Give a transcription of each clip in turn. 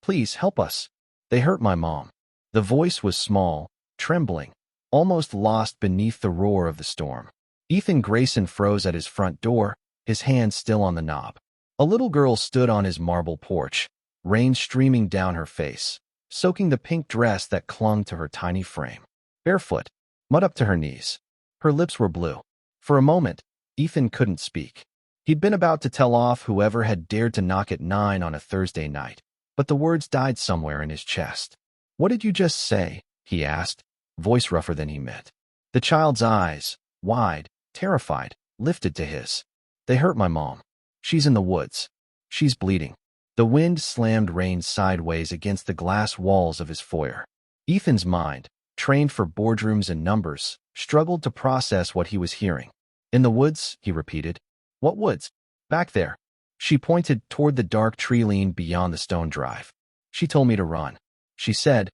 Please help us. They hurt my mom." The voice was small, trembling, almost lost beneath the roar of the storm. Ethan Grayson froze at his front door, his hand still on the knob. A little girl stood on his marble porch, rain streaming down her face, soaking the pink dress that clung to her tiny frame. Barefoot, mud up to her knees. Her lips were blue. For a moment, Ethan couldn't speak. He'd been about to tell off whoever had dared to knock at 9 on a Thursday night, but the words died somewhere in his chest. "What did you just say?" he asked, voice rougher than he meant. The child's eyes, wide, terrified, lifted to his. "They hurt my mom. She's in the woods. She's bleeding." The wind slammed rain sideways against the glass walls of his foyer. Ethan's mind, trained for boardrooms and numbers, struggled to process what he was hearing. "In the woods," he repeated. "What woods?" "Back there." She pointed toward the dark tree line beyond the stone drive. "She told me to run. She said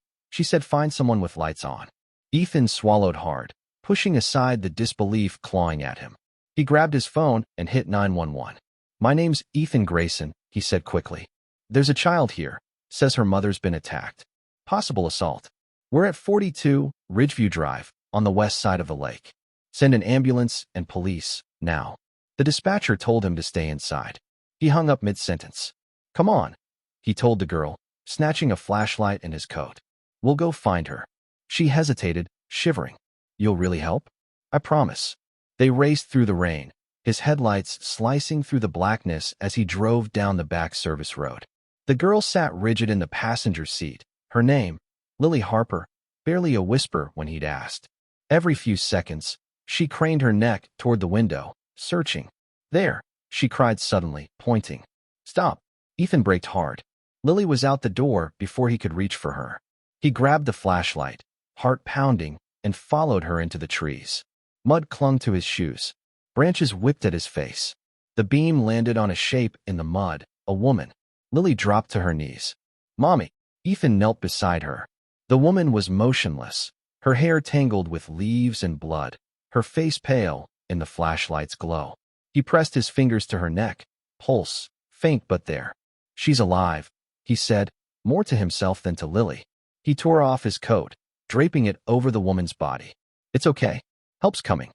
find someone with lights on." Ethan swallowed hard, pushing aside the disbelief clawing at him. He grabbed his phone and hit 911. "My name's Ethan Grayson," he said quickly. "There's a child here. Says her mother's been attacked. Possible assault. We're at 42 Ridgeview Drive, on the west side of the lake. Send an ambulance and police, now." The dispatcher told him to stay inside. He hung up mid-sentence. "Come on," he told the girl, snatching a flashlight and his coat. "We'll go find her." She hesitated, shivering. "You'll really help?" "I promise." They raced through the rain, his headlights slicing through the blackness as he drove down the back service road. The girl sat rigid in the passenger seat, her name, Lily Harper, barely a whisper when he'd asked. Every few seconds, she craned her neck toward the window, searching. "There," she cried suddenly, pointing. "Stop." Ethan braked hard. Lily was out the door before he could reach for her. He grabbed the flashlight, heart pounding, and followed her into the trees. Mud clung to his shoes. Branches whipped at his face. The beam landed on a shape in the mud, a woman. Lily dropped to her knees. "Mommy." Ethan knelt beside her. The woman was motionless, her hair tangled with leaves and blood, her face pale in the flashlight's glow. He pressed his fingers to her neck, pulse, faint but there. "She's alive," he said, more to himself than to Lily. He tore off his coat, draping it over the woman's body. "It's okay. Help's coming."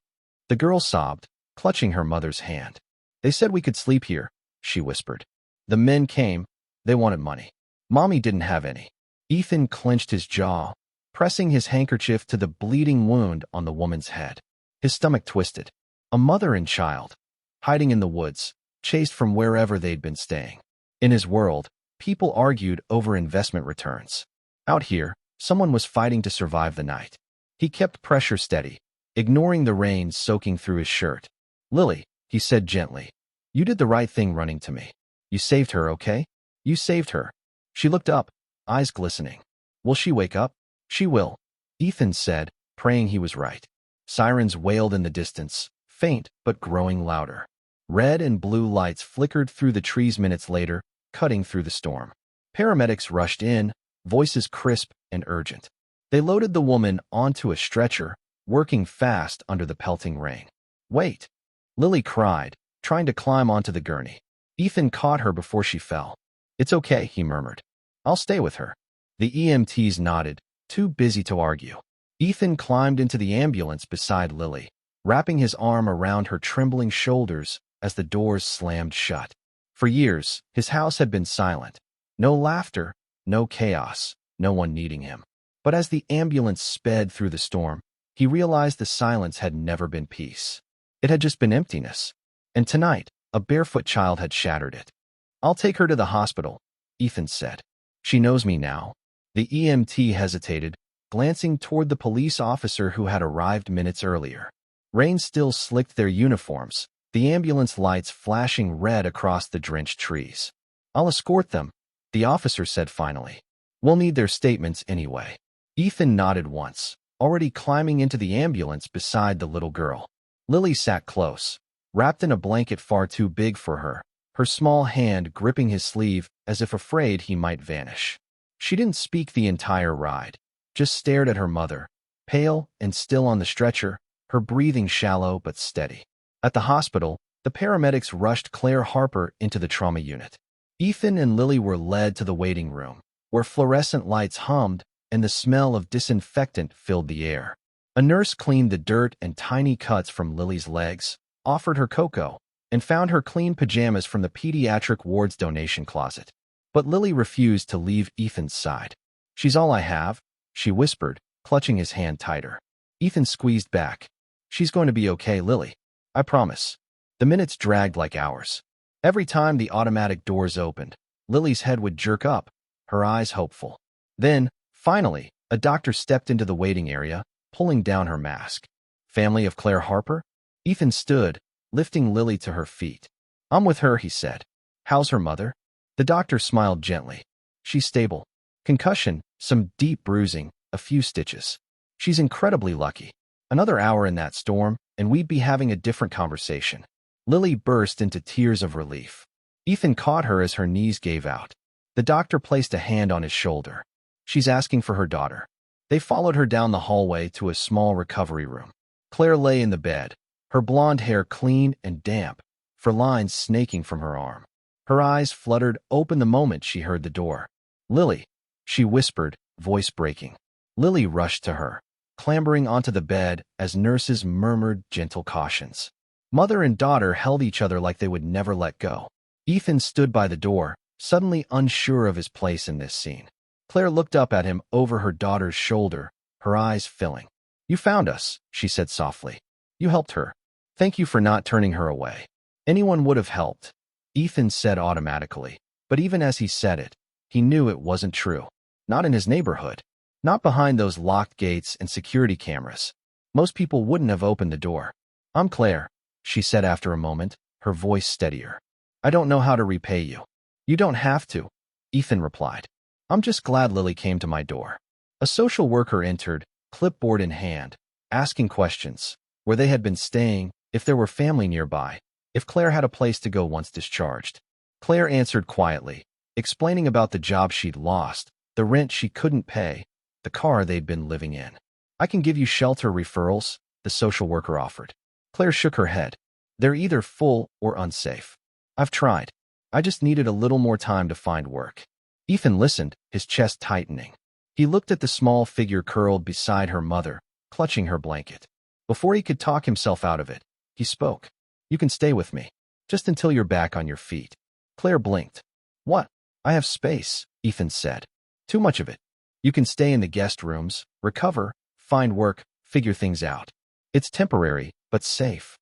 The girl sobbed, clutching her mother's hand. "They said we could sleep here," she whispered. "The men came. They wanted money. Mommy didn't have any." Ethan clenched his jaw, pressing his handkerchief to the bleeding wound on the woman's head. His stomach twisted. A mother and child, hiding in the woods, chased from wherever they'd been staying. In his world, people argued over investment returns. Out here, someone was fighting to survive the night. He kept pressure steady, ignoring the rain soaking through his shirt. "Lily," he said gently, "you did the right thing running to me. You saved her, okay? You saved her." She looked up, eyes glistening. "Will she wake up?" "She will," Ethan said, praying he was right. Sirens wailed in the distance, faint but growing louder. Red and blue lights flickered through the trees minutes later, cutting through the storm. Paramedics rushed in, voices crisp and urgent. They loaded the woman onto a stretcher, working fast under the pelting rain. "Wait," Lily cried, trying to climb onto the gurney. Ethan caught her before she fell. "It's okay," he murmured. "I'll stay with her." The EMTs nodded, too busy to argue. Ethan climbed into the ambulance beside Lily, wrapping his arm around her trembling shoulders as the doors slammed shut. For years, his house had been silent. No laughter, no chaos, no one needing him. But as the ambulance sped through the storm, he realized the silence had never been peace. It had just been emptiness. And tonight, a barefoot child had shattered it. "I'll take her to the hospital," Ethan said. "She knows me now." The EMT hesitated, glancing toward the police officer who had arrived minutes earlier. Rain still slicked their uniforms, the ambulance lights flashing red across the drenched trees. "I'll escort them," the officer said finally. "We'll need their statements anyway." Ethan nodded once, already climbing into the ambulance beside the little girl. Lily sat close, wrapped in a blanket far too big for her, her small hand gripping his sleeve as if afraid he might vanish. She didn't speak the entire ride, just stared at her mother, pale and still on the stretcher, her breathing shallow but steady. At the hospital, the paramedics rushed Claire Harper into the trauma unit. Ethan and Lily were led to the waiting room, where fluorescent lights hummed and the smell of disinfectant filled the air. A nurse cleaned the dirt and tiny cuts from Lily's legs, offered her cocoa, and found her clean pajamas from the pediatric ward's donation closet. But Lily refused to leave Ethan's side. "She's all I have," she whispered, clutching his hand tighter. Ethan squeezed back. "She's going to be okay, Lily. I promise." The minutes dragged like hours. Every time the automatic doors opened, Lily's head would jerk up, her eyes hopeful. Then, finally, a doctor stepped into the waiting area, pulling down her mask. "Family of Claire Harper?" Ethan stood, lifting Lily to her feet. "I'm with her," he said. "How's her mother?" The doctor smiled gently. "She's stable. Concussion, some deep bruising, a few stitches. She's incredibly lucky. Another hour in that storm, and we'd be having a different conversation." Lily burst into tears of relief. Ethan caught her as her knees gave out. The doctor placed a hand on his shoulder. "She's asking for her daughter." They followed her down the hallway to a small recovery room. Claire lay in the bed, her blonde hair clean and damp, for lines snaking from her arm. Her eyes fluttered open the moment she heard the door. "Lily," she whispered, voice breaking. Lily rushed to her, clambering onto the bed as nurses murmured gentle cautions. Mother and daughter held each other like they would never let go. Ethan stood by the door, suddenly unsure of his place in this scene. Claire looked up at him over her daughter's shoulder, her eyes filling. "You found us," she said softly. "You helped her. Thank you for not turning her away." "Anyone would have helped," Ethan said automatically. But even as he said it, he knew it wasn't true. Not in his neighborhood. Not behind those locked gates and security cameras. Most people wouldn't have opened the door. "I'm Claire," she said after a moment, her voice steadier. "I don't know how to repay you." "You don't have to," Ethan replied. "I'm just glad Lily came to my door." A social worker entered, clipboard in hand, asking questions, where they had been staying, if there were family nearby, if Claire had a place to go once discharged. Claire answered quietly, explaining about the job she'd lost, the rent she couldn't pay, the car they'd been living in. "I can give you shelter referrals," the social worker offered. Claire shook her head. "They're either full or unsafe. I've tried. I just needed a little more time to find work." Ethan listened, his chest tightening. He looked at the small figure curled beside her mother, clutching her blanket. Before he could talk himself out of it, he spoke. "You can stay with me, just until you're back on your feet." Claire blinked. "What?" "I have space," Ethan said. "Too much of it. You can stay in the guest rooms, recover, find work, figure things out. It's temporary, but safe."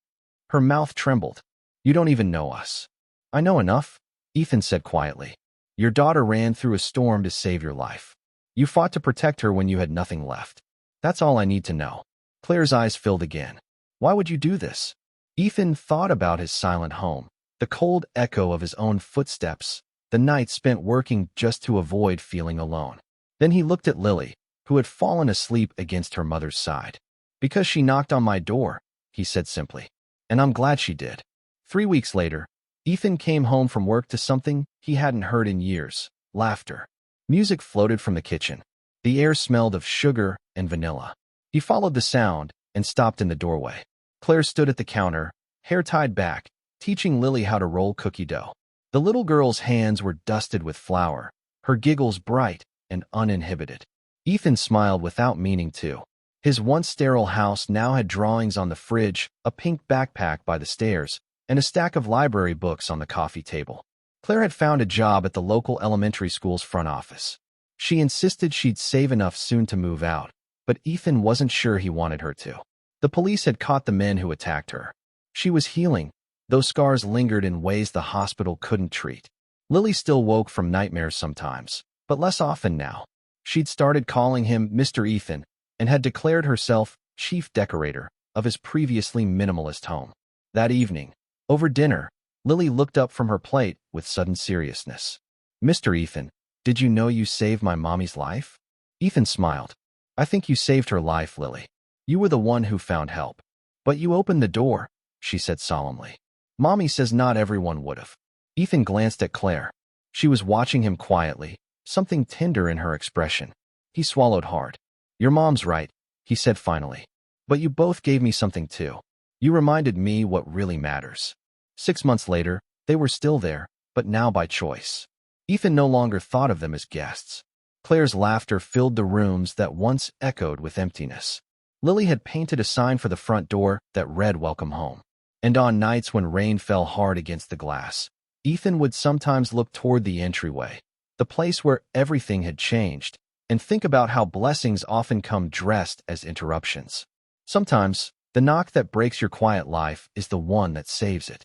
Her mouth trembled. "You don't even know us." "I know enough," Ethan said quietly. "Your daughter ran through a storm to save your life. You fought to protect her when you had nothing left. That's all I need to know." Claire's eyes filled again. "Why would you do this?" Ethan thought about his silent home, the cold echo of his own footsteps, the nights spent working just to avoid feeling alone. Then he looked at Lily, who had fallen asleep against her mother's side. "Because she knocked on my door," he said simply. "And I'm glad she did." 3 weeks later, Ethan came home from work to something he hadn't heard in years: laughter. Music floated from the kitchen. The air smelled of sugar and vanilla. He followed the sound and stopped in the doorway. Claire stood at the counter, hair tied back, teaching Lily how to roll cookie dough. The little girl's hands were dusted with flour, her giggles bright and uninhibited. Ethan smiled without meaning to. His once sterile house now had drawings on the fridge, a pink backpack by the stairs, and a stack of library books on the coffee table. Claire had found a job at the local elementary school's front office. She insisted she'd save enough soon to move out, but Ethan wasn't sure he wanted her to. The police had caught the men who attacked her. She was healing, though scars lingered in ways the hospital couldn't treat. Lily still woke from nightmares sometimes, but less often now. She'd started calling him Mr. Ethan and had declared herself chief decorator of his previously minimalist home. That evening, over dinner, Lily looked up from her plate with sudden seriousness. "Mr. Ethan, did you know you saved my mommy's life?" Ethan smiled. "I think you saved her life, Lily. You were the one who found help. But you opened the door," she said solemnly. "Mommy says not everyone would have." Ethan glanced at Claire. She was watching him quietly, something tender in her expression. He swallowed hard. "Your mom's right," he said finally. "But you both gave me something too. You reminded me what really matters." 6 months later, they were still there, but now by choice. Ethan no longer thought of them as guests. Claire's laughter filled the rooms that once echoed with emptiness. Lily had painted a sign for the front door that read "Welcome Home." And on nights when rain fell hard against the glass, Ethan would sometimes look toward the entryway, the place where everything had changed, and think about how blessings often come dressed as interruptions. Sometimes, the knock that breaks your quiet life is the one that saves it.